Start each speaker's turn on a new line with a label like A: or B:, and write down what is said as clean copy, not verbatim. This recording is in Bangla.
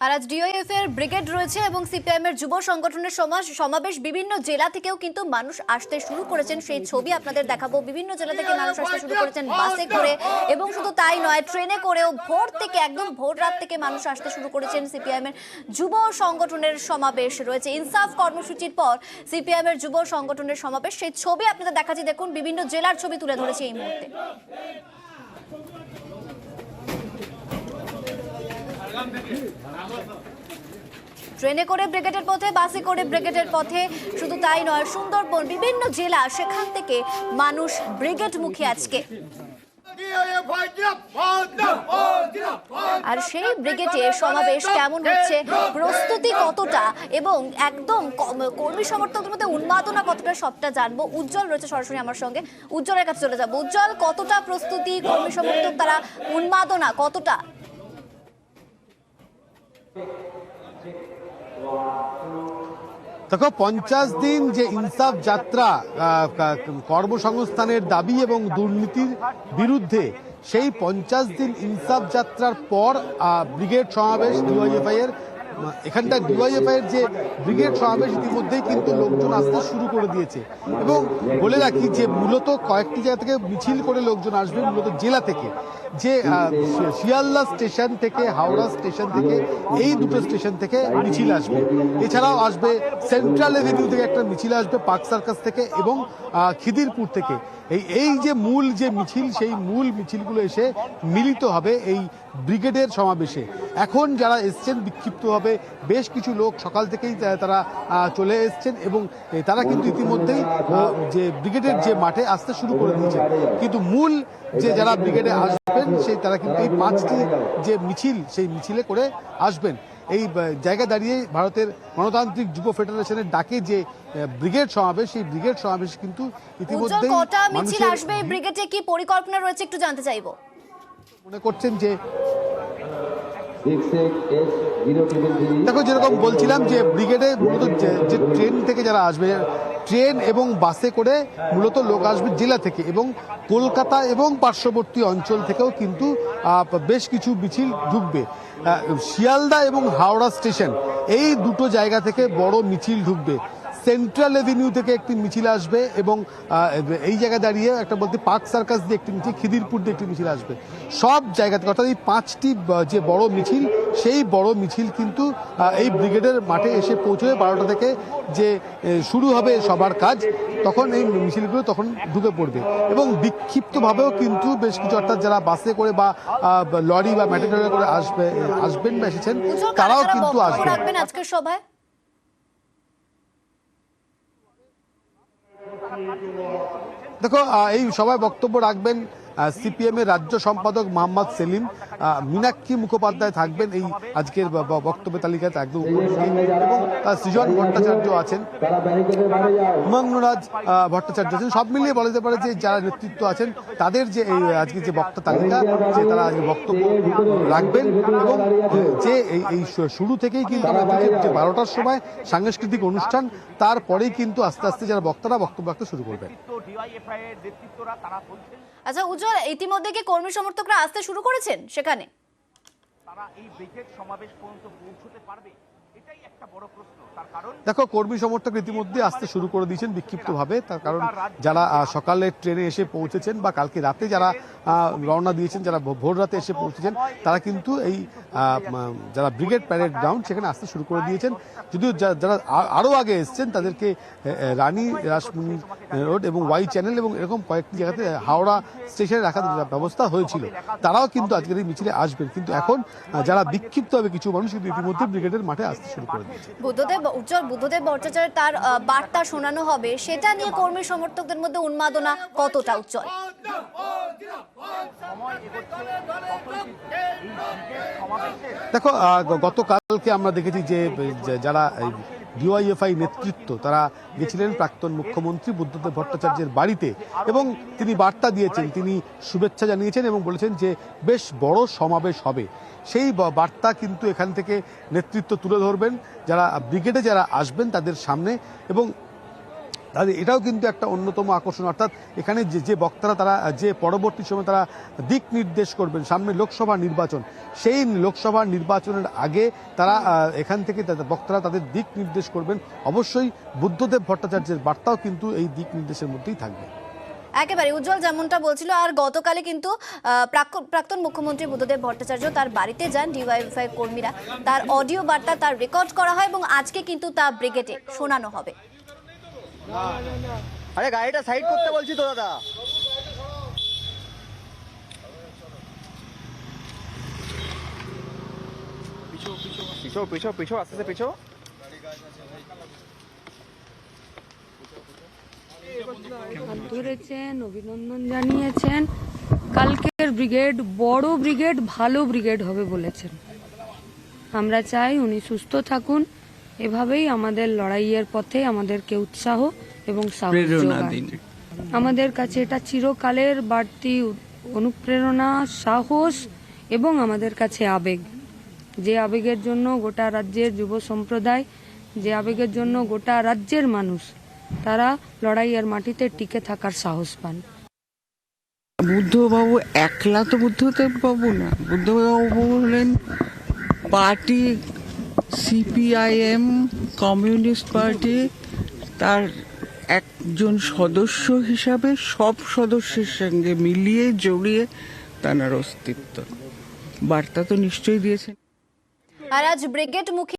A: আর আজ ডিওএফ এর ব্রিগেড রয়েছে এবং সিপিআইএম এর যুব সংগঠনের সমাবেশ বিভিন্ন জেলা থেকেও কিন্তু মানুষ আসতে শুরু করেছেন। সেই ছবি আপনাদের দেখাবো। বিভিন্ন জেলা থেকে মানুষ আসতে শুরু করেছেন বাসে করে, এবং শুধু তাই নয়, ট্রেনে করেও ভোর থেকে একদম ভোর রাত থেকে মানুষ আসতে শুরু করেছেন। সিপিআইএম এর যুব সংগঠনের সমাবেশ রয়েছে। ইনসাফ কর্মসূচির পর সিপিআইএম এর যুব সংগঠনের সমাবেশ, সেই ছবি আপনাদের দেখাচ্ছি। দেখুন, বিভিন্ন জেলার ছবি তুলে ধরেছি এই মুহূর্তে। ট্রেনে করে ব্রিগেডের পথে, বাসে করে ব্রিগেডের পথে, শুধু তাই নয়, সুন্দরবন বিভিন্ন জেলা, সেখান থেকে মানুষ ব্রিগেড মুখী আজকে। আর সেই ব্রিগেডে সমাবেশ কেমন হচ্ছে, প্রস্তুতি কতটা এবং একদম কর্মী সমর্থকদের মধ্যে উন্মাদনা কতটা, সবটা জানবো। উজ্জ্বল রয়েছে সরাসরি আমার সঙ্গে, উজ্জ্বলের কাছে চলে যাবো। উজ্জ্বল, কতটা প্রস্তুতি, কর্মী সমর্থক তারা উন্মাদনা কতটা?
B: দেখো, 50 দিন যে ইনসাফ যাত্রা, কর্মসংস্থানের দাবি এবং দুর্নীতির বিরুদ্ধে, সেই 50 দিন ইনসাফ যাত্রার পর ব্রিগেড সমাবেশ ডিওয়াইএফআই এর। এখানটায় ডিওয়াইএফআই এর যে ব্রিগেড সমাবেশ ইতিমধ্যেই কিন্তু লোকজন আসতে শুরু করে দিয়েছে। এবং বলে রাখি যে মূলত কয়েকটি জায়গা থেকে মিছিল করে লোকজন আসবে, মূলত জেলা থেকে। যে শিয়ালদা স্টেশন থেকে, হাওড়া স্টেশন থেকে, এই দুটো স্টেশন থেকে মিছিল আসবে। এছাড়াও আসবে সেন্ট্রাল এভিনিউ থেকে একটা মিছিল আসবে, পার্ক সার্কাস থেকে এবং খিদিরপুর থেকে। এই যে মূল যে মিছিল, সেই মূল মিছিলগুলো এসে মিলিত হবে এই ব্রিগেডের সমাবেশে। এখন যারা এসছেন বিক্ষিপ্তভাবে, বেশ কিছু লোক সকাল থেকেই তারা চলে এসছেন এবং তারা কিন্তু ইতিমধ্যেই যে ব্রিগেডের যে মাঠে আসতে শুরু করে দিয়েছেন। কিন্তু মূল যে যারা ব্রিগেডে আসবেন, সেই তারা কিন্তু এই 5টি যে মিছিল, সেই মিছিলে করে আসবেন। এই জায়গা দাঁড়িয়ে ভারতের গণতান্ত্রিক যুব ফেডারেশনের ডাকে যে ব্রিগেড সমাবেশ, সেই ব্রিগেড সমাবেশ কিন্তু ইতিমধ্যেই
A: কটা মিছিল আসবে, ব্রিগেডে কি পরিকল্পনা রয়েছে একটু জানতে চাইবো।
B: মনে করছেন যে, দেখো যেরকম বলছিলাম যে ব্রিগেডে মূলত যে ট্রেন থেকে যারা আসবে, ট্রেন এবং বাসে করে মূলত লোক আসবে জেলা থেকে, এবং কলকাতা এবং পার্শ্ববর্তী অঞ্চল থেকেও কিন্তু বেশ কিছু মিছিল ঢুকবে। শিয়ালদা এবং হাওড়া স্টেশন, এই দুটো জায়গা থেকে বড় মিছিল ঢুকবে। সেন্ট্রাল এভিনিউ থেকে একটি মিছিল আসবে এবং এই জায়গায় দাঁড়িয়ে একটা বলতে পার্ক সার্কাস দিয়ে একটি মিছিল, খিদিরপুর দিয়ে একটি মিছিল আসবে। সব জায়গা থেকে, অর্থাৎ এই 5টি যে বড় মিছিল, সেই বড় মিছিল কিন্তু এই ব্রিগেডের মাঠে এসে পৌঁছবে। 12টা থেকে যে শুরু হবে সবার কাজ, তখন এই মিছিলগুলো তখন ঢুকে পড়বে। এবং বিক্ষিপ্তভাবেও কিন্তু বেশ কিছু, অর্থাৎ যারা বাসে করে বা লরি বা ম্যাটাডোরে করে আসবেন বা এসেছেন, তারাও কিন্তু আসবেন
A: আজকের সভায়।
B: দেখো, এই সবাই বক্তব্য রাখবেন সিপিএম এর রাজ্য সম্পাদক মোহাম্মদ সেলিম। মীনাক্ষী মুখোপাধ্যায় থাকবেন এই আজকের বক্তব্য তালিকাতে একদম উপরে, এবং সৃজন ভট্টাচার্য আছেন, উমংরাজ ভট্টাচার্য আছেন। সব মিলিয়ে বলা যেতে পারে যে যারা নেতৃত্ব আছেন তাদের যে এই আজকে যে বক্তা তালিকা, যে তারা বক্তব্য রাখবেন। এবং যে এই শুরু থেকেই কিন্তু যে 12টার সময় সাংস্কৃতিক অনুষ্ঠান, তারপরেই কিন্তু আস্তে আস্তে যারা বক্তারা বক্তব্য রাখতে শুরু করবেন।
A: আচ্ছা উজ্জ্বল, ইতিমধ্যে কি কর্মী সমর্থকরা আসতে শুরু করেছেন সেখানে?
C: তারা এই ব্রিগেড সমাবেশ পর্যন্ত পৌঁছতে পারবে, এটাই একটা বড় প্রশ্ন। তার কারণ
B: দেখো, কর্মী সমর্থক ইতিমধ্যে আসতে শুরু করে দিয়েছেন বিক্ষিপ্তভাবে। তার কারণ যারা সকালে ট্রেনে এসে পৌঁছেছেন বা কালকে রাতে যারা রওনা দিয়েছেন, যারা ভোর রাতে এসে পৌঁছেছেন, তারা কিন্তু এই যারা ব্রিগেড প্যারেড গ্রাউন্ড, সেখানে আসতে শুরু করে দিয়েছেন। যদিও যারা আরও আগে এসছেন তাদেরকে রানী রাসমণি রোড এবং ওয়াই চ্যানেল এবং এরকম কয়েকটি জায়গাতে হাওড়া স্টেশনে রাখার ব্যবস্থা হয়েছিল, তারাও কিন্তু আজকের এই মিছিলে আসবেন। কিন্তু এখন যারা বিক্ষিপ্ত হবে কিছু মানুষ কিন্তু ইতিমধ্যে ব্রিগেডের মাঠে আসতে শুরু করে দিয়েছে।
A: বুদ্ধদেব ভট্টাচার্য তার বার্তা শোনানো হবে, সেটা নিয়ে কর্মী সমর্থকদের মধ্যে উন্মাদনা কতটা? উজ্জ্বল,
B: দেখো, গতকালকে আমরা দেখেছি যে যারা ডিওয়াইএফআই নেতৃত্ব, তারা গেছিলেন প্রাক্তন মুখ্যমন্ত্রী বুদ্ধদেব ভট্টাচার্যের বাড়িতে, এবং তিনি বার্তা দিয়েছেন, তিনি শুভেচ্ছা জানিয়েছেন এবং বলেছেন যে বেশ বড় সমাবেশ হবে। সেই বার্তা কিন্তু এখান থেকে নেতৃত্ব তুলে ধরবেন যারা ব্রিগেডে যারা আসবেন তাদের সামনে। এবং তাহলে এটাও কিন্তু একটা অন্যতম আকর্ষণ। অর্থাৎ এখানে যে বক্তারা তারা যে পরবর্তী সময় তারা দিক নির্দেশ করবেন, সামনে লোকসভা নির্বাচন, সেই লোকসভা নির্বাচনের আগে তারা এখান থেকে বক্তারা তাদের দিক নির্দেশ করবেন। অবশ্যই বুদ্ধদেব ভট্টাচার্যের বার্তাও কিন্তু এই দিক নির্দেশের মধ্যেই থাকবে।
A: একেবারে উজ্জ্বল যেমনটা বলছিল। আর গতকালে কিন্তু প্রাক্তন মুখ্যমন্ত্রী বুদ্ধদেব ভট্টাচার্য তার বাড়িতে যান, ডিওয়াইএফআই কর্মীরা তার অডিও বার্তা তার রেকর্ড করা হয় এবং আজকে কিন্তু তা ব্রিগেডে শোনানো হবে।
D: আরে গাড়িটা সাইড করতে বলছি তো দাদা। পিছো পিছো পিছো আস্তে পিছো।
E: হাত ধরেছেন, অভিনন্দন জানিয়েছেন। কালকের ব্রিগেড বড় ব্রিগেড, ভালো ব্রিগেড হবে বলেছেন। আমরা চাই উনি সুস্থ থাকুন, এভাবেই আমাদের লড়াইয়ের পথে আমাদেরকে উৎসাহ এবং সাহস যোগান। আমাদের কাছে এটা চিরকালের বাড়তি অনুপ্রেরণা, সাহস এবং আমাদের কাছে আবেগ, যে আবেগের জন্য গোটা রাজ্যের যুব সম্প্রদায়, যে আবেগের জন্য গোটা রাজ্যের মানুষ তারা লড়াইয়ের মাটিতে টিকে থাকার সাহস পান।
F: বুদ্ধবাবু একলা তো বুদ্ধদেব বাবু না, বুদ্ধবাবু হলেন পার্টি, সিপিআইএম, কমিউনিস্ট পার্টি, তার একজন সদস্য হিসাবে সব সদস্যের সঙ্গে মিলিয়ে জড়িয়ে তার অস্তিত্ব বার্তা তো নিশ্চয়ই দিয়েছেন।
A: আর আজ ব্রিগেড মুখী